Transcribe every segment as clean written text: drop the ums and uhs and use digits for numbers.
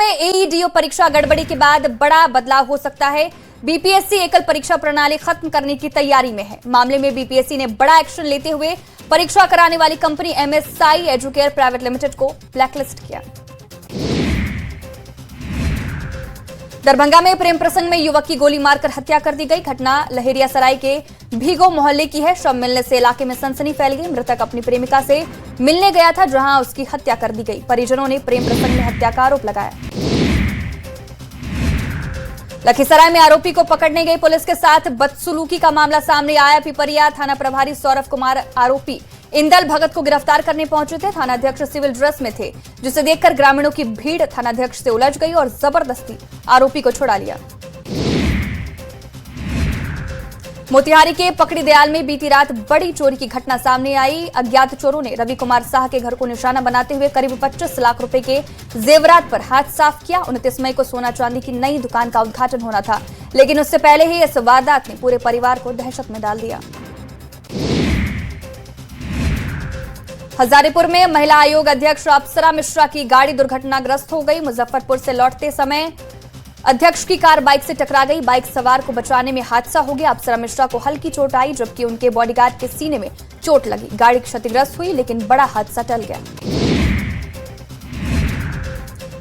में एईडीओ परीक्षा गड़बड़ी के बाद बड़ा बदलाव हो सकता है। बीपीएससी एकल परीक्षा प्रणाली खत्म करने की तैयारी में है। मामले में बीपीएससी ने बड़ा एक्शन लेते हुए परीक्षा कराने वाली company MSI educare private limited को ब्लैकलिस्ट किया। दरभंगा में प्रेम प्रसंग में युवक की गोली मारकर हत्या कर दी गई। घटना लहेरियासराय के भीगो मोहल्ले की है। शव मिलने से इलाके में सनसनी फैल गई। मृतक अपनी प्रेमिका से मिलने गया था, जहां उसकी हत्या कर दी गई। परिजनों ने प्रेम प्रसंग में हत्या का आरोप लगाया। लखीसराय में आरोपी को पकड़ने गई पुलिस के साथ बदसलूकी का मामला सामने आया। पिपरिया थाना प्रभारी सौरभ कुमार आरोपी इंदल भगत को गिरफ्तार करने पहुंचे थे। थानाध्यक्ष सिविल ड्रेस में थे, जिसे देखकर ग्रामीणों की भीड़ थानाध्यक्ष से उलझ गई और जबरदस्ती आरोपी को छुड़ा लिया। मोतिहारी के पकड़ी दयाल में बीती रात बड़ी चोरी की घटना सामने आई। अज्ञात चोरों ने रवि कुमार साह के घर को निशाना बनाते हुए करीब 25 लाख रुपए के जेवरात पर हाथ साफ किया। 29 मई को सोना चांदी की नई दुकान का उद्घाटन होना था, लेकिन उससे पहले ही इस वारदात ने पूरे परिवार को दहशत में डाल दिया। हजारीपुर में महिला आयोग अध्यक्ष अप्सरा मिश्रा की गाड़ी दुर्घटनाग्रस्त हो गई। मुजफ्फरपुर से लौटते समय अध्यक्ष की कार बाइक से टकरा गई। बाइक सवार को बचाने में हादसा हो गया। अप्सरा मिश्रा को हल्की चोट आई, जबकि उनके बॉडीगार्ड के सीने में चोट लगी। गाड़ी क्षतिग्रस्त हुई, लेकिन बड़ा हादसा टल गया।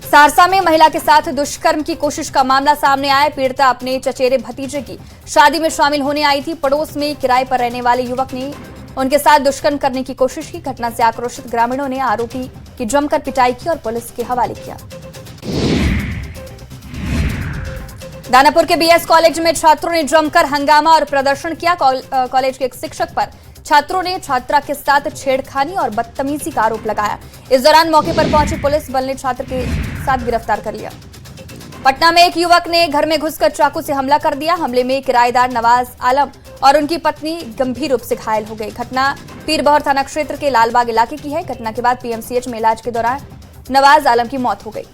सहरसा में महिला के साथ दुष्कर्म की कोशिश का मामला सामने आया। पीड़िता अपने चचेरे भतीजे की शादी में शामिल होने आई थी। पड़ोस में किराए पर रहने वाले युवक ने उनके साथ दुष्कर्म करने की कोशिश की। घटना से आक्रोशित ग्रामीणों ने आरोपी की जमकर पिटाई की और पुलिस के हवाले किया। दानापुर के बीएस कॉलेज में छात्रों ने जमकर हंगामा और प्रदर्शन किया। कॉलेज के एक शिक्षक पर छात्रों ने छात्रा के साथ छेड़खानी और बदतमीजी का आरोप लगाया। इस दौरान मौके पर पहुंचे पुलिस बल ने छात्र के साथ गिरफ्तार कर लिया। पटना में एक युवक ने घर में घुसकर चाकू से हमला कर दिया। हमले में किराएदार नवाज आलम और उनकी पत्नी गंभीर रूप से घायल हो गई। घटना पीरबहर थाना क्षेत्र के लालबाग इलाके की है। घटना के बाद पीएमसीएच में इलाज के दौरान नवाज आलम की मौत हो गई।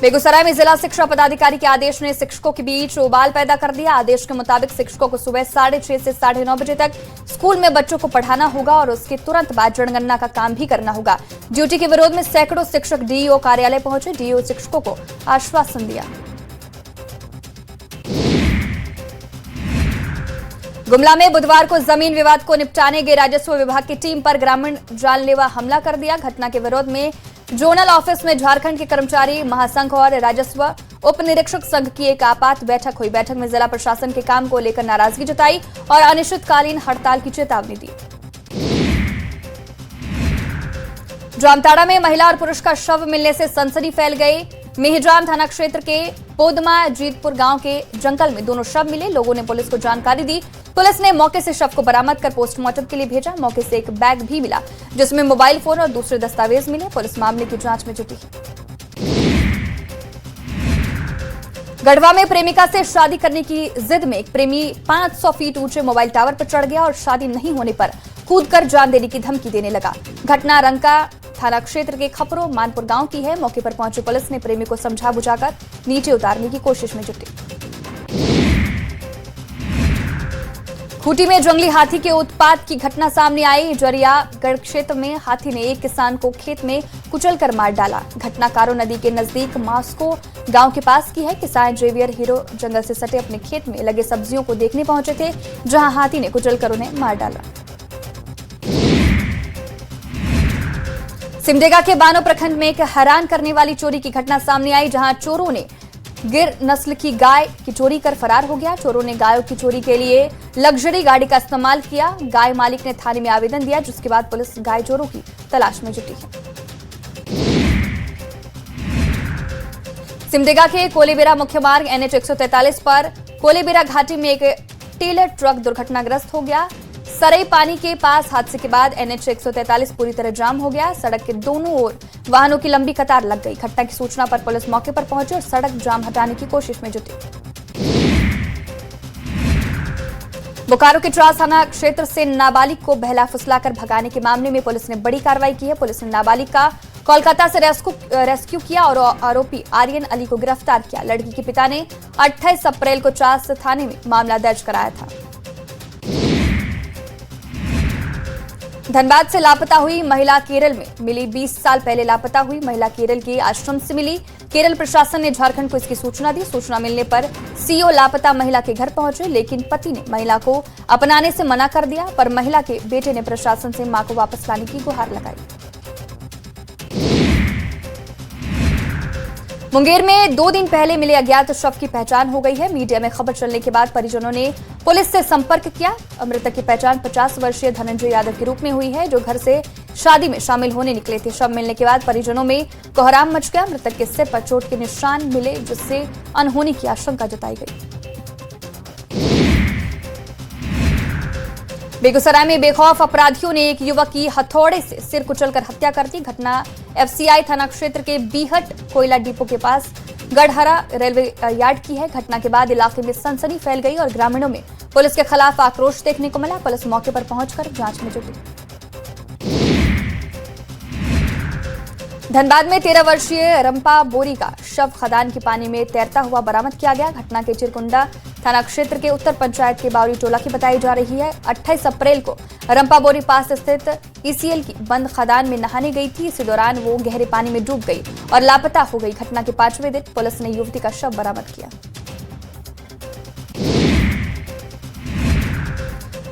बेगूसराय में जिला शिक्षा पदाधिकारी के आदेश ने शिक्षकों के बीच उबाल पैदा कर दिया। आदेश के मुताबिक शिक्षकों को सुबह 6:30 से 9:30 बजे तक स्कूल में बच्चों को पढ़ाना होगा और उसके तुरंत बाद जनगणना का काम भी करना होगा। ड्यूटी के विरोध में सैकड़ों शिक्षक डीईओ कार्यालय पहुंचे। डीईओ शिक्षकों को आश्वासन दिया। गुमला में बुधवार को जमीन विवाद को निपटाने गई राजस्व विभाग की टीम पर ग्रामीण जानलेवा हमला कर दिया। घटना के विरोध में जोनल ऑफिस में झारखंड के कर्मचारी महासंघ और राजस्व उप निरीक्षक संघ की एक आपात बैठक हुई। बैठक में जिला प्रशासन के काम को लेकर नाराजगी जताई और अनिश्चितकालीन हड़ताल की चेतावनी दी। जामताड़ा में महिला और पुरुष का शव मिलने से सनसनी फैल गई। मेहजाम थाना क्षेत्र के पोदमा जीतपुर गांव के जंगल में दोनों शव मिले। लोगों ने पुलिस को जानकारी दी। पुलिस ने मौके से शव को बरामद कर पोस्टमार्टम के लिए भेजा। मौके से एक बैग भी मिला, जिसमें मोबाइल फोन और दूसरे दस्तावेज मिले। पुलिस मामले की जांच में जुटी है। गढ़वा में प्रेमिका से शादी करने की जिद में एक प्रेमी 500 फीट ऊंचे मोबाइल टावर पर चढ़ गया और शादी नहीं होने पर कूदकर जान देने की धमकी देने लगा। घटना रंका थाना क्षेत्र के खपरो मानपुर गांव की है। मौके पर पहुंची पुलिस ने प्रेमी को समझा बुझाकर नीचे उतारने की कोशिश में जुटी। खूंटी में जंगली हाथी के उत्पात की घटना सामने आई। जरियागढ़ क्षेत्र में हाथी ने एक किसान को खेत में कुचलकर मार डाला। घटना कारो नदी के नजदीक मास्को गांव के पास की है। किसान जेवियर हीरो जंगल से सटे अपने खेत में लगे सब्जियों को देखने पहुंचे थे, जहां हाथी ने कुचलकर उन्हें मार डाला। सिमडेगा के बानो प्रखंड में एक हैरान करने वाली चोरी की घटना सामने आई, जहां चोरों ने गिर नस्ल की गाय की चोरी कर फरार हो गया। चोरों ने गायों की चोरी के लिए लग्जरी गाड़ी का इस्तेमाल किया। गाय मालिक ने थाने में आवेदन दिया, जिसके बाद पुलिस गाय चोरों की तलाश में जुटी है। सिमडेगा के कोलेबिरा मुख्य मार्ग NH 143 पर कोलेबिरा घाटी में एक टेलर ट्रक दुर्घटनाग्रस्त हो गया। सरई पानी के पास हादसे के बाद NH 143 पूरी तरह जाम हो गया। सड़क के दोनों ओर वाहनों की लंबी कतार लग गई। घटना की सूचना पर पुलिस मौके पर पहुंची और सड़क जाम हटाने की कोशिश में जुटी। बोकारो के ट्रास थाना क्षेत्र से नाबालिग को बहला फुसलाकर भगाने के मामले में पुलिस ने बड़ी कार्रवाई की है। पुलिस ने नाबालिग का कोलकाता से रेस्क्यू किया और आरोपी आर्यन अली को गिरफ्तार किया। लड़की के पिता ने 28 अप्रैल को ट्रास थाने में मामला दर्ज कराया था। धनबाद से लापता हुई महिला केरल में मिली। 20 साल पहले लापता हुई महिला केरल के आश्रम से मिली। केरल प्रशासन ने झारखंड को इसकी सूचना दी। सूचना मिलने पर सीओ लापता महिला के घर पहुंचे, लेकिन पति ने महिला को अपनाने से मना कर दिया। पर महिला के बेटे ने प्रशासन से मां को वापस लाने की गुहार लगाई। मुंगेर में 2 दिन पहले मिले अज्ञात शव की पहचान हो गई है। मीडिया में खबर चलने के बाद परिजनों ने पुलिस से संपर्क किया। मृतक की पहचान 50 वर्षीय धनंजय यादव के रूप में हुई है, जो घर से शादी में शामिल होने निकले थे। शव मिलने के बाद परिजनों में कोहराम मच गया। मृतक के सिर पर चोट के निशान मिले, जिससे अनहोनी की आशंका जताई गई। बेगूसराय में बेखौफ अपराधियों ने एक युवक की हथौड़े से सिर कुचलकर हत्या कर दी। घटना एफसीआई थाना क्षेत्र के बीहट कोयला डिपो के पास गढ़हरा रेलवे यार्ड की है। घटना के बाद इलाके में सनसनी फैल गई और ग्रामीणों में पुलिस के खिलाफ आक्रोश देखने को मिला। पुलिस मौके पर पहुंचकर जांच में जुटी। धनबाद में 13 वर्षीय रंपा बोरी का शव खदान के पानी में तैरता हुआ बरामद किया गया। घटना के चिरकुंडा थाना क्षेत्र के उत्तर पंचायत के बावरी टोला की बताई जा रही है। 28 अप्रैल को रंपा बोरी पास स्थित ईसीएल की बंद खदान में नहाने गई थी। इसी दौरान वो गहरे पानी में डूब गई और लापता हो गई। घटना के 5वें दिन पुलिस ने युवती का शव बरामद किया।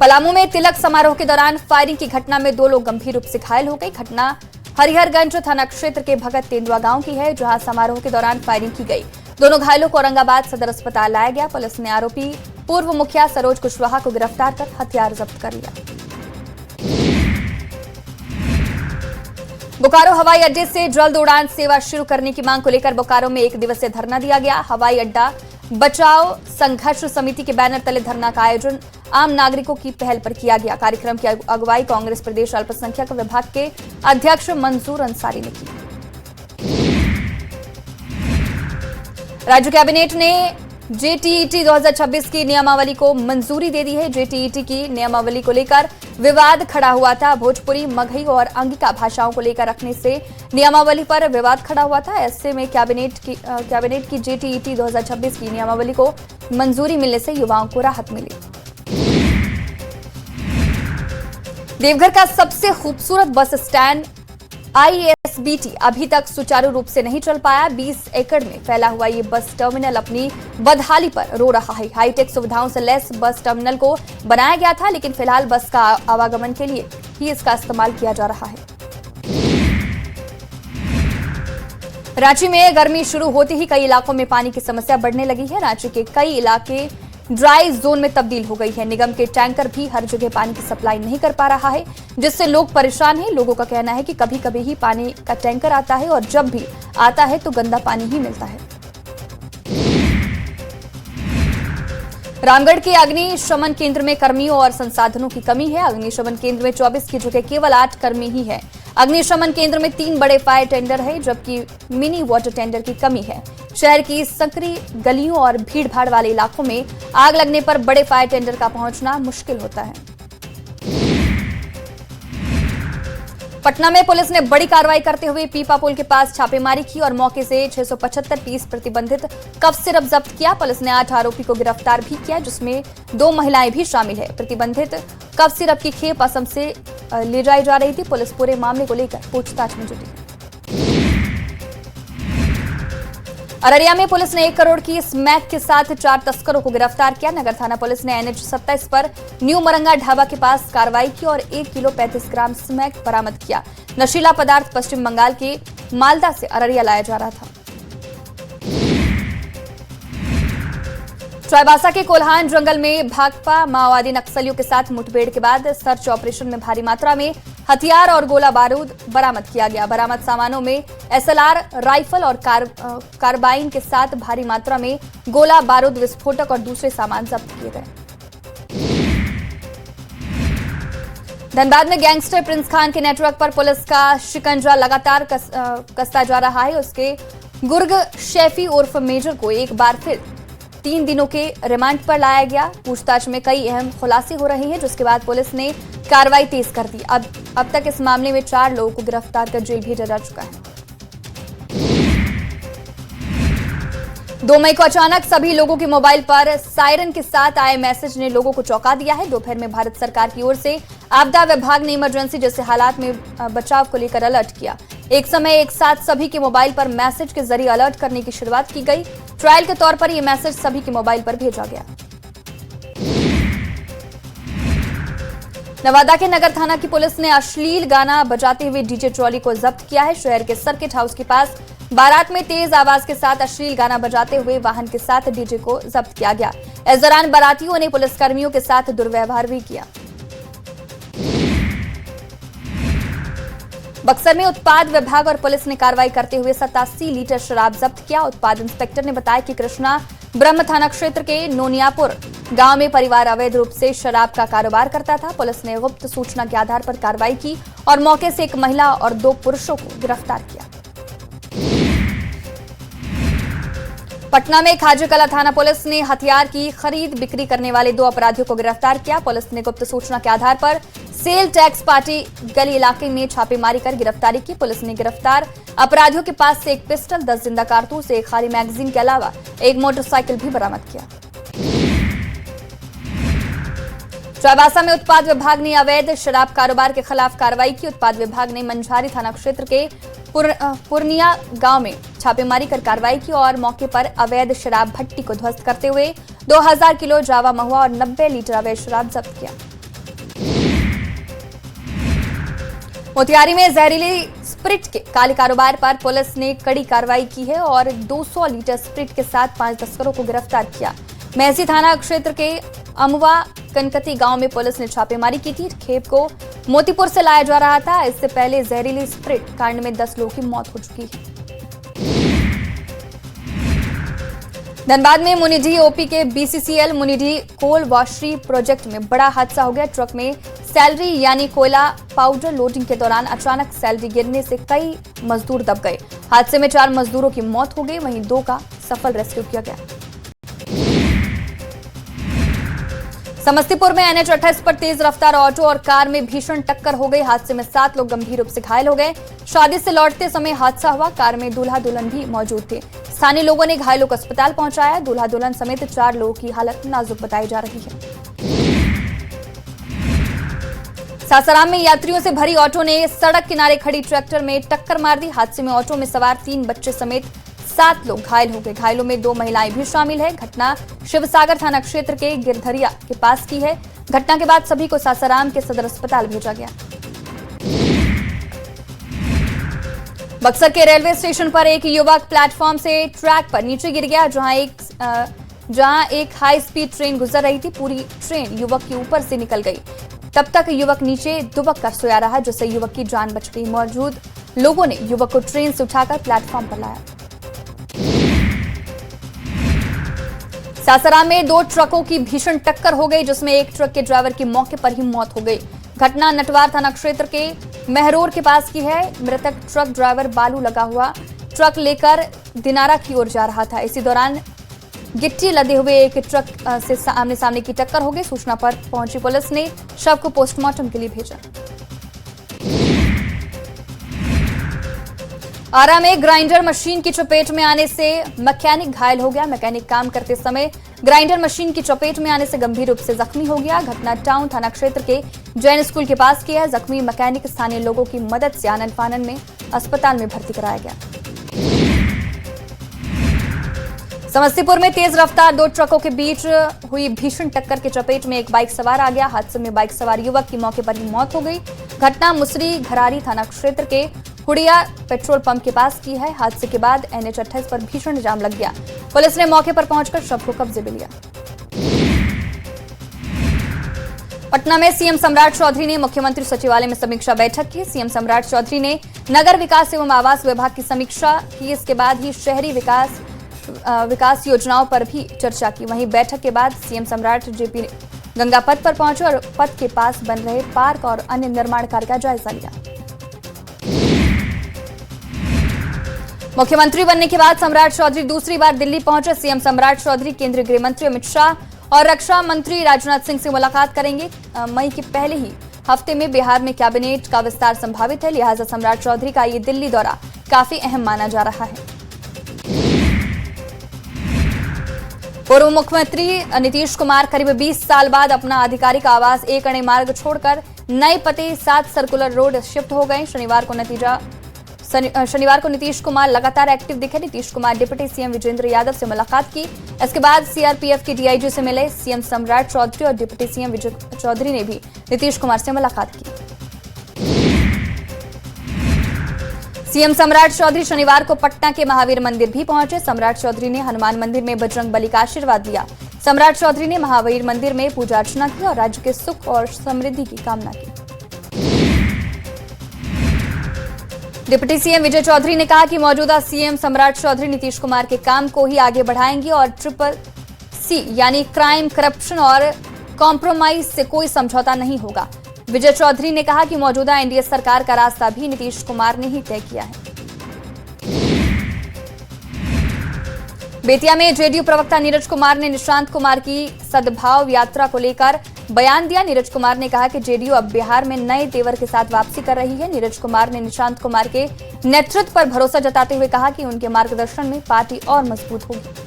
पलामू में तिलक समारोह के दौरान फायरिंग की घटना में 2 लोग गंभीर रूप से घायल हो गए। घटना हरिहरगंज थाना क्षेत्र के भगत तेंदुआ गांव की है, जहां समारोह के दौरान फायरिंग की गई। दोनों घायलों को औरंगाबाद सदर अस्पताल लाया गया। पुलिस ने आरोपी पूर्व मुखिया सरोज कुशवाहा को गिरफ्तार कर हथियार जब्त कर लिया। बोकारो हवाई अड्डे से जल्द उड़ान सेवा शुरू करने की मांग को लेकर बोकारो में 1 दिवसीय धरना दिया गया। हवाई अड्डा बचाओ संघर्ष समिति के बैनर तले धरना का आयोजन आम नागरिकों की पहल पर किया गया। कार्यक्रम की अगुवाई कांग्रेस प्रदेश अल्पसंख्यक विभाग के अध्यक्ष मंसूर अंसारी ने की। राज्य कैबिनेट ने जेटीईटी 2026 की नियमावली को मंजूरी दे दी है। जेटीईटी की नियमावली को लेकर विवाद खड़ा हुआ था। भोजपुरी, मगही और अंगिका भाषाओं को लेकर रखने से नियमावली पर विवाद खड़ा हुआ था। ऐसे में कैबिनेट की जेटीईटी 2026 की नियमावली को मंजूरी मिलने से युवाओं को राहत मिली। देवघर का सबसे खूबसूरत बस स्टैंड आईएसबीटी अभी तक सुचारू रूप से नहीं चल पाया। 20 एकड़ में फैला हुआ ये बस टर्मिनल अपनी बदहाली पर रो रहा है। हाईटेक सुविधाओं से लैस बस टर्मिनल को बनाया गया था, लेकिन फिलहाल बस का आवागमन के लिए ही इसका इस्तेमाल किया जा रहा है। रांची में गर्मी शुरू होते ही कई इलाकों में पानी की समस्या बढ़ने लगी है। रांची के कई इलाके ड्राई जोन में तब्दील हो गई है। निगम के टैंकर भी हर जगह पानी की सप्लाई नहीं कर पा रहा है, जिससे लोग परेशान हैं। लोगों का कहना है कि कभी कभी ही पानी का टैंकर आता है और जब भी आता है तो गंदा पानी ही मिलता है। रामगढ़ के अग्निशमन केंद्र में कर्मियों और संसाधनों की कमी है। अग्निशमन केंद्र में 24 की जगह केवल 8 कर्मी ही है। अग्निशमन केंद्र में 3 बड़े फायर टेंडर है, जबकि मिनी वाटर टेंडर की कमी है। शहर की संकरी गलियों और भीड़-भाड़ वाले इलाकों में आग लगने पर बड़े फायर टेंडर का पहुंचना मुश्किल होता है। पटना में पुलिस ने बड़ी कार्रवाई करते हुए पीपा पुल के पास छापेमारी की और मौके से 675 पीस प्रतिबंधित कफ सिरप जब्त किया। पुलिस ने 8 आरोपी को गिरफ्तार भी किया, जिसमें 2 महिलाएं भी शामिल है। प्रतिबंधित कफ सिरप की खेप असम से ले जाई जा रही थी। पुलिस पूरे मामले को लेकर पूछताछ में जुटी है। अररिया में पुलिस ने 1 करोड़ की स्मैक के साथ 4 तस्करों को गिरफ्तार किया। नगर थाना पुलिस ने NH 27 पर न्यू मरंगा ढाबा के पास कार्रवाई की और 1 किलो 35 ग्राम स्मैक बरामद किया। नशीला पदार्थ पश्चिम बंगाल के मालदा से अररिया लाया जा रहा था। चाईबासा के कोल्हान जंगल में भाकपा माओवादी नक्सलियों के साथ मुठभेड़ के बाद सर्च ऑपरेशन में भारी मात्रा में हथियार और गोला बारूद बरामद किया गया। बरामद सामानों में SLR राइफल और कार्बाइन के साथ भारी मात्रा में गोला बारूद, विस्फोटक और दूसरे सामान जब्त किए गए। धनबाद में गैंगस्टर प्रिंस खान के नेटवर्क पर पुलिस का शिकंजा लगातार कसता जा रहा है। उसके गुर्ग शैफी उर्फ मेजर को एक बार फिर 3 दिनों के रिमांड पर लाया गया। पूछताछ में कई अहम खुलासे हो रहे हैं, जिसके बाद पुलिस ने कार्रवाई तेज कर दी। अब तक इस मामले में 4 लोगों को गिरफ्तार कर जेल भेजा जा चुका है। 2 मई को अचानक सभी लोगों के मोबाइल पर सायरन के साथ आए मैसेज ने लोगों को चौंका दिया है। दोपहर में भारत सरकार की ओर से आपदा विभाग ने इमरजेंसी जैसे हालात में बचाव को लेकर अलर्ट किया। एक समय एक साथ सभी के मोबाइल पर मैसेज के जरिए अलर्ट करने की शुरुआत की गई। ट्रायल के तौर पर यह मैसेज सभी के मोबाइल पर भेजा गया। नवादा के नगर थाना की पुलिस ने अश्लील गाना बजाते हुए डीजे ट्रॉली को जब्त किया है। शहर के सर्किट हाउस के पास बारात में तेज आवाज के साथ अश्लील गाना बजाते हुए वाहन के साथ डीजे को जब्त किया गया। इस दौरान बारातियों ने पुलिसकर्मियों के साथ दुर्व्यवहार भी किया। बक्सर में उत्पाद विभाग और पुलिस ने कार्रवाई करते हुए 87 लीटर शराब जब्त किया। उत्पाद इंस्पेक्टर ने बताया कि कृष्णा ब्रह्म थाना क्षेत्र के नोनियापुर गांव में परिवार अवैध रूप से शराब का कारोबार करता था। पुलिस ने गुप्त सूचना के आधार पर कार्रवाई की और मौके से एक महिला और 2 पुरुषों को गिरफ्तार किया। पटना में खाजूकला थाना पुलिस ने हथियार की खरीद बिक्री करने वाले 2 अपराधियों को गिरफ्तार किया। पुलिस ने गुप्त सूचना के आधार पर सेल टैक्स पार्टी गली इलाके में छापेमारी कर गिरफ्तारी की। पुलिस ने गिरफ्तार अपराधियों के पास से एक पिस्टल, 10 जिंदा कारतूस, एक खाली मैगजीन के अलावा एक मोटरसाइकिल भी बरामद किया। चाईबासा में उत्पाद विभाग ने अवैध शराब कारोबार के खिलाफ कार्रवाई की। उत्पाद विभाग ने मंझारी थाना क्षेत्र के पुरनिया गांव में छापेमारी कर कार्रवाई की और मौके पर अवैध शराब भट्टी को ध्वस्त करते हुए 2000 किलो जावा महुआ और 90 लीटर अवैध शराब जब्त किया। मोतिहारी में जहरीली स्प्रिट के काले कारोबार पर पुलिस ने कड़ी कार्रवाई की है और 200 लीटर स्प्रिट के साथ 5 तस्करों को गिरफ्तार किया। महसी थाना क्षेत्र के अमवा कनकती गांव में पुलिस ने छापेमारी की थी। खेप को मोतीपुर से लाया जा रहा था। इससे पहले जहरीली स्प्रिट कांड में 10 लोगों की मौत हो चुकी है। धनबाद में मुनिडीह ओपी के बीसीसीएल मुनिडीह कोल वॉशरी प्रोजेक्ट में बड़ा हादसा हो गया। ट्रक में सैलरी यानी कोयला पाउडर लोडिंग के दौरान अचानक सैलरी गिरने से कई मजदूर दब गए। हादसे में 4 मजदूरों की मौत हो गई, वहीं 2 का सफल रेस्क्यू किया गया। समस्तीपुर में NH-28 पर तेज रफ्तार ऑटो और कार में भीषण टक्कर हो गई। हादसे में 7 लोग गंभीर रूप से घायल हो गए। शादी से लौटते समय हादसा हुआ। कार में दूल्हा दुल्हन भी मौजूद थे। स्थानीय लोगों ने घायलों को अस्पताल पहुंचाया। दूल्हा दुल्हन समेत 4 लोगों की हालत नाजुक बताई जा रही है। सासाराम में यात्रियों से भरी ऑटो ने सड़क किनारे खड़ी ट्रैक्टर में टक्कर मार दी। हादसे में ऑटो में सवार 3 बच्चे समेत 7 लोग घायल हो गए। घायलों में 2 महिलाएं भी शामिल है। घटना शिवसागर थाना क्षेत्र के गिरधरिया के पास की है। घटना के बाद सभी को सासाराम के सदर अस्पताल भेजा गया। बक्सर के रेलवे स्टेशन पर एक युवक प्लेटफॉर्म से ट्रैक पर नीचे गिर गया, जहां एक हाई स्पीड ट्रेन गुजर रही थी। पूरी ट्रेन युवक के ऊपर से निकल गई। तब तक युवक नीचे दुबक कर सोया रहा, जिससे युवक की जान बच गई। मौजूद लोगों ने युवक को ट्रेन से उठाकर प्लेटफॉर्म पर लाया। सासाराम में 2 ट्रकों की भीषण टक्कर हो गई, जिसमें एक ट्रक के ड्राइवर की मौके पर ही मौत हो गई। घटना नटवार थाना क्षेत्र के महरोर के पास की है। मृतक ट्रक ड्राइवर बालू लगा हुआ ट्रक लेकर दिनारा की ओर जा रहा था। इसी दौरान गिट्टी लदे हुए एक ट्रक से आमने सामने की टक्कर हो गई। सूचना पर पहुंची पुलिस ने शव को पोस्टमार्टम के लिए भेजा। आरा में ग्राइंडर मशीन की चपेट में आने से मैकेनिक घायल हो गया। मैकेनिक काम करते समय ग्राइंडर मशीन की चपेट में आने से गंभीर रूप से जख्मी हो गया। घटना टाउन थाना क्षेत्र के जैन स्कूल के पास की है। जख्मी मैकेनिक स्थानीय लोगों की मदद से आनन फानन में अस्पताल में भर्ती कराया गया। समस्तीपुर में तेज रफ्तार 2 ट्रकों के बीच हुई भीषण टक्कर की चपेट में एक बाइक सवार आ गया। हादसे में बाइक सवार युवक की मौके पर ही मौत हो गई। घटना मुसरी घरारी थाना क्षेत्र के हुड़िया पेट्रोल पंप के पास की है। हादसे के बाद NH-28 पर भीषण जाम लग गया। पुलिस ने मौके पर पहुंचकर शव को कब्जे में लिया। पटना में सीएम सम्राट चौधरी ने मुख्यमंत्री सचिवालय में समीक्षा बैठक की। सीएम सम्राट चौधरी ने नगर विकास एवं आवास विभाग की समीक्षा की। इसके बाद ही शहरी विकास योजनाओं पर भी चर्चा की। वहीं बैठक के बाद सीएम सम्राट जेपी गंगा पथ पर पहुंचे और पथ के पास बन रहे पार्क और अन्य निर्माण कार्य का जायजा लिया। मुख्यमंत्री बनने के बाद सम्राट चौधरी दूसरी बार दिल्ली पहुंचे। सीएम सम्राट चौधरी केंद्रीय गृह मंत्री अमित शाह और रक्षा मंत्री राजनाथ सिंह से मुलाकात करेंगे। मई के पहले ही हफ्ते में बिहार में कैबिनेट का विस्तार संभावित है, लिहाजा सम्राट चौधरी का ये दिल्ली दौरा काफी अहम माना जा रहा है। पूर्व मुख्यमंत्री नीतीश कुमार करीब 20 साल बाद अपना आधिकारिक आवास एक अणे मार्ग छोड़कर नए पते 7 सर्कुलर रोड शिफ्ट हो गए। शनिवार को नीतीश कुमार लगातार एक्टिव दिखे। नीतीश कुमार डिप्टी सीएम विजेंद्र यादव से मुलाकात की। इसके बाद सीआरपीएफ के डीआईजी से मिले। सीएम सम्राट चौधरी और डिप्टी सीएम विजय चौधरी ने भी नीतीश कुमार से मुलाकात की। सीएम सम्राट चौधरी शनिवार को पटना के महावीर मंदिर भी पहुंचे। सम्राट चौधरी ने हनुमान मंदिर में बजरंग बली का आशीर्वाद लिया। सम्राट चौधरी ने महावीर मंदिर में पूजा अर्चना की और राज्य के सुख और समृद्धि की कामना की। डिप्टी सीएम विजय चौधरी ने कहा कि मौजूदा सीएम सम्राट चौधरी नीतीश कुमार के काम को ही आगे बढ़ाएंगे और CCC यानी क्राइम, करप्शन और कॉम्प्रोमाइज से कोई समझौता नहीं होगा। विजय चौधरी ने कहा कि मौजूदा एनडीए सरकार का रास्ता भी नीतीश कुमार ने ही तय किया है। बेतिया में जेडीयू प्रवक्ता नीरज कुमार ने निशांत कुमार की सद्भाव यात्रा को लेकर बयान दिया। नीरज कुमार ने कहा कि जेडीयू अब बिहार में नए तेवर के साथ वापसी कर रही है। नीरज कुमार ने निशांत कुमार के नेतृत्व पर भरोसा जताते हुए कहा कि उनके मार्गदर्शन में पार्टी और मजबूत होगी।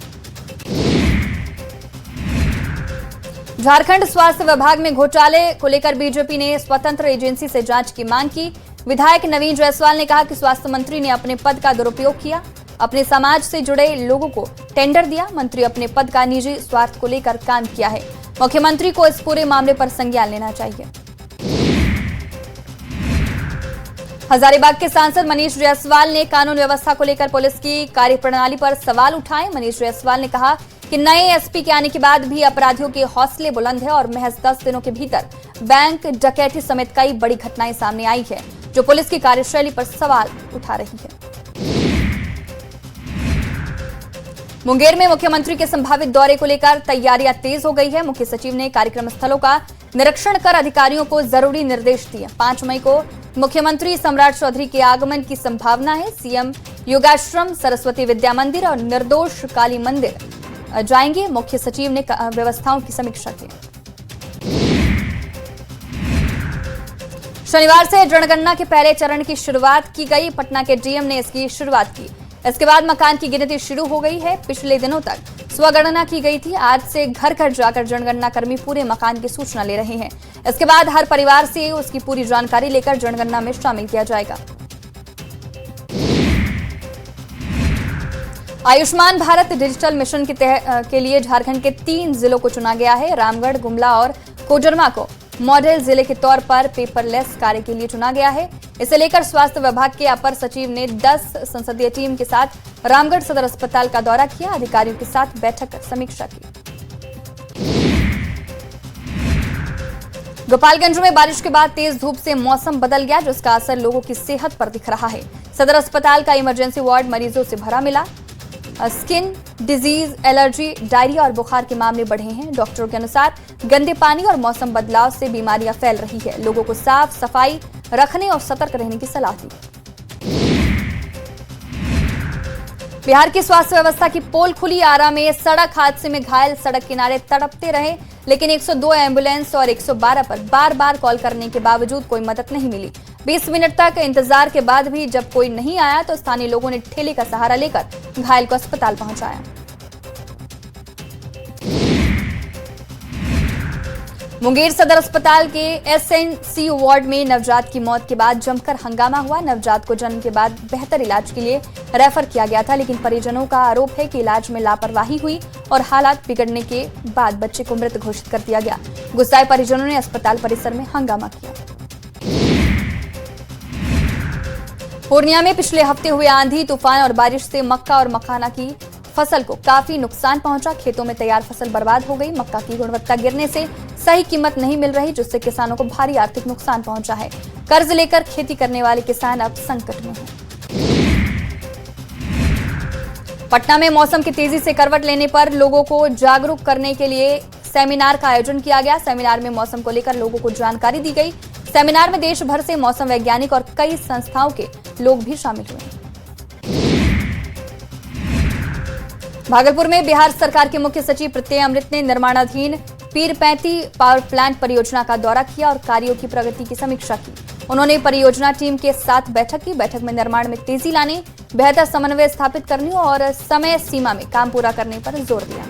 झारखंड स्वास्थ्य विभाग में घोटाले को लेकर बीजेपी ने स्वतंत्र एजेंसी से जांच की मांग की। विधायक नवीन जायसवाल ने कहा कि स्वास्थ्य मंत्री ने अपने पद का दुरुपयोग किया, अपने समाज से जुड़े लोगों को टेंडर दिया। मंत्री अपने पद का निजी स्वार्थ को लेकर काम किया है। मुख्यमंत्री को इस पूरे मामले पर संज्ञान लेना चाहिए। हजारीबाग के सांसद मनीष जायसवाल ने कानून व्यवस्था को लेकर पुलिस की कार्यप्रणाली पर सवाल उठाए। मनीष जायसवाल ने कहा कि नए एसपी के आने के बाद भी अपराधियों के हौसले बुलंद है और महज 10 दिनों के भीतर बैंक डकैती समेत कई बड़ी घटनाएं सामने आई है, जो पुलिस की कार्यशैली पर सवाल उठा रही है। मुंगेर में मुख्यमंत्री के संभावित दौरे को लेकर तैयारियां तेज हो गई है। मुख्य सचिव ने कार्यक्रम स्थलों का निरीक्षण कर अधिकारियों को जरूरी निर्देश दिए। 5 मई को मुख्यमंत्री सम्राट चौधरी के आगमन की संभावना है। सीएम योगाश्रम, सरस्वती विद्या मंदिर और निर्दोष काली मंदिर जाएंगे। मुख्य सचिव ने व्यवस्थाओं की समीक्षा की। शनिवार से जनगणना के पहले चरण की शुरुआत की गई। पटना के डीएम ने इसकी शुरुआत की। इसके बाद मकान की गिनती शुरू हो गई है। पिछले दिनों तक स्वगणना की गई थी। आज से घर घर जाकर जनगणना कर्मी पूरे मकान की सूचना ले रहे हैं। इसके बाद हर परिवार से उसकी पूरी जानकारी लेकर जनगणना में शामिल किया जाएगा। आयुष्मान भारत डिजिटल मिशन के लिए झारखंड के 3 जिलों को चुना गया है। रामगढ़, गुमला और कोडरमा को मॉडल जिले के तौर पर पेपरलेस कार्य के लिए चुना गया है। इसे लेकर स्वास्थ्य विभाग के अपर सचिव ने 10 संसदीय टीम के साथ रामगढ़ सदर अस्पताल का दौरा किया। अधिकारियों के साथ बैठक कर समीक्षा की। गोपालगंज में बारिश के बाद तेज धूप से मौसम बदल गया, जिसका असर लोगों की सेहत पर दिख रहा है। सदर अस्पताल का इमरजेंसी वार्ड मरीजों से भरा मिला। स्किन डिजीज, एलर्जी, डायरिया और बुखार के मामले बढ़े हैं। डॉक्टरों के अनुसार गंदे पानी और मौसम बदलाव से बीमारियां फैल रही है। लोगों को साफ सफाई रखने और सतर्क रहने की सलाह दी। बिहार की स्वास्थ्य व्यवस्था की पोल खुली। आरा में सड़क हादसे में घायल सड़क किनारे तड़पते रहे, लेकिन 102 एम्बुलेंस और 112 पर बार बार कॉल करने के बावजूद कोई मदद नहीं मिली। 20 मिनट तक इंतजार के बाद भी जब कोई नहीं आया तो स्थानीय लोगों ने ठेले का सहारा लेकर घायल को अस्पताल पहुंचाया। मुंगेर सदर अस्पताल के एसएनसी वार्ड में नवजात की मौत के बाद जमकर हंगामा हुआ। नवजात को जन्म के बाद बेहतर इलाज के लिए रेफर किया गया था, लेकिन परिजनों का आरोप है कि इलाज में लापरवाही हुई और हालात बिगड़ने के बाद बच्चे को मृत घोषित कर दिया गया। गुस्साए परिजनों ने अस्पताल परिसर में हंगामा किया। पूर्णिया में पिछले हफ्ते हुए आंधी, तूफान और बारिश से मक्का और मखाना की फसल को काफी नुकसान पहुंचा। खेतों में तैयार फसल बर्बाद हो गई। मक्का की गुणवत्ता गिरने से सही कीमत नहीं मिल रही, जिससे किसानों को भारी आर्थिक नुकसान पहुंचा है। कर्ज लेकर खेती करने वाले किसान अब संकट में हैं। पटना में मौसम की तेजी से करवट लेने पर लोगों को जागरूक करने के लिए सेमिनार का आयोजन किया गया। सेमिनार में मौसम को लेकर लोगों को जानकारी दी गई। सेमिनार में देश भर से मौसम वैज्ञानिक और कई संस्थाओं के लोग भी शामिल हुए। भागलपुर में बिहार सरकार के मुख्य सचिव प्रत्यय अमृत ने निर्माणाधीन पीरपैंती पावर प्लांट परियोजना का दौरा किया और कार्यों की प्रगति की समीक्षा की। उन्होंने परियोजना टीम के साथ बैठक की। बैठक में निर्माण में तेजी लाने, बेहतर समन्वय स्थापित करने और समय सीमा में काम पूरा करने पर जोर दिया।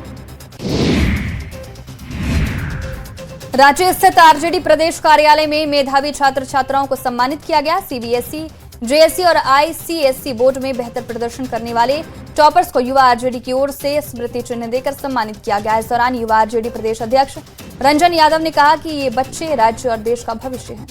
रांची स्थित आरजेडी प्रदेश कार्यालय में मेधावी छात्र छात्राओं को सम्मानित किया गया। सीबीएसई, जेएसई और आईसीएसई बोर्ड में बेहतर प्रदर्शन करने वाले टॉपर्स को युवा आरजेडी की ओर से स्मृति चिन्ह देकर सम्मानित किया गया। इस दौरान युवा आरजेडी प्रदेश अध्यक्ष रंजन यादव ने कहा कि ये बच्चे राज्य और देश का भविष्य हैं।